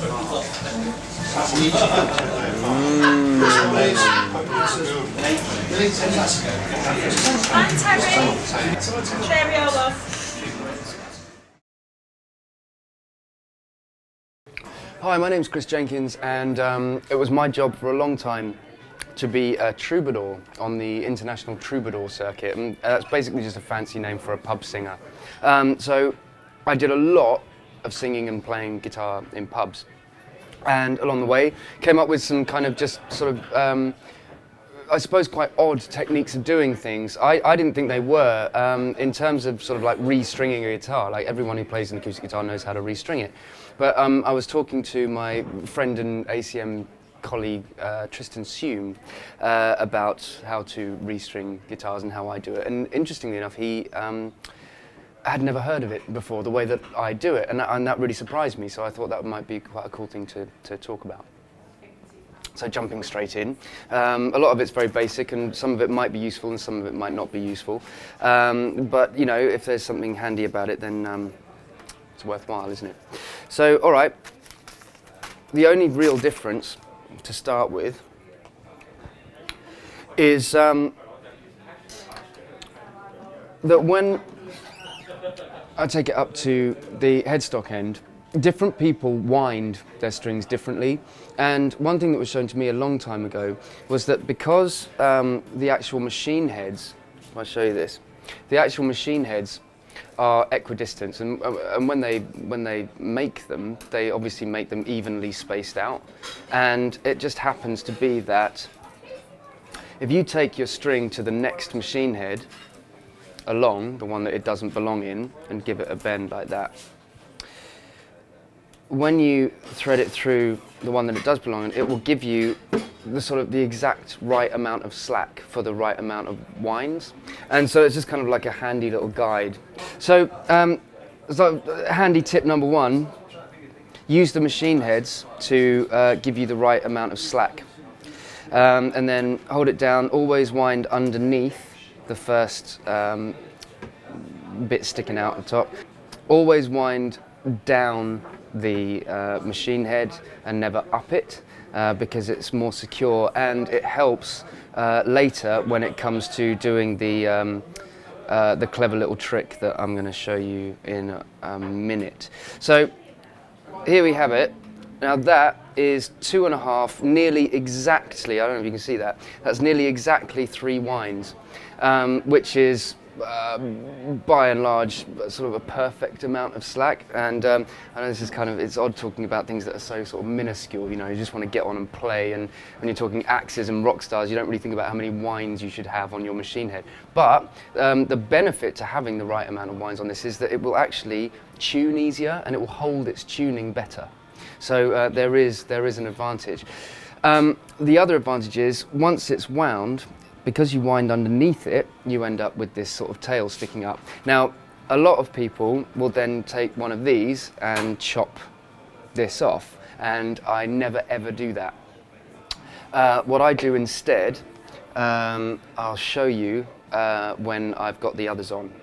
Cheerio, love. Hi, my name's Chris Jenkins, and it was my job for a long time to be a troubadour on the international troubadour circuit, and that's basically just a fancy name for a pub singer. So I did a lot of singing and playing guitar in pubs, and along the way came up with some kind of just sort of I suppose quite odd techniques of doing things. I didn't think they were, in terms of sort of like restringing a guitar. Like everyone who plays an acoustic guitar knows how to restring it. But I was talking to my friend and ACM colleague Tristan Sume about how to restring guitars and how I do it. And interestingly enough, he had never heard of it before, the way that I do it, and that really surprised me. So I thought that might be quite a cool thing to talk about. So jumping straight in, a lot of it's very basic, and some of it might be useful and some of it might not be useful. But you know, if there's something handy about it, then it's worthwhile, isn't it? So, all right. The only real difference to start with is that when I take it up to the headstock end, different people wind their strings differently, and one thing that was shown to me a long time ago was that because the actual machine heads, I'll show you this, the actual machine heads are equidistant, and when they make them, they obviously make them evenly spaced out, and it just happens to be that if you take your string to the next machine head along, the one that it doesn't belong in, and give it a bend like that, when you thread it through the one that it does belong in, it will give you the exact right amount of slack for the right amount of winds. And so it's just kind of like a handy little guide. So, handy tip number one, use the machine heads to give you the right amount of slack. And then hold it down, always wind underneath the first bit sticking out the top. Always wind down the machine head and never up it, because it's more secure, and it helps later when it comes to doing the clever little trick that I'm going to show you in a minute. So here we have it. Now that is 2.5, nearly exactly, I don't know if you can see that, that's nearly exactly 3 winds, which is by and large sort of a perfect amount of slack. And I know this is kind of, it's odd talking about things that are so sort of minuscule, you know, you just want to get on and play, and when you're talking axes and rock stars, you don't really think about how many winds you should have on your machine head. But the benefit to having the right amount of winds on this is that it will actually tune easier, and it will hold its tuning better. So there is an advantage. The other advantage is, once it's wound, because you wind underneath it, you end up with this sort of tail sticking up. Now, a lot of people will then take one of these and chop this off, and I never ever do that. What I do instead, I'll show you when I've got the others on.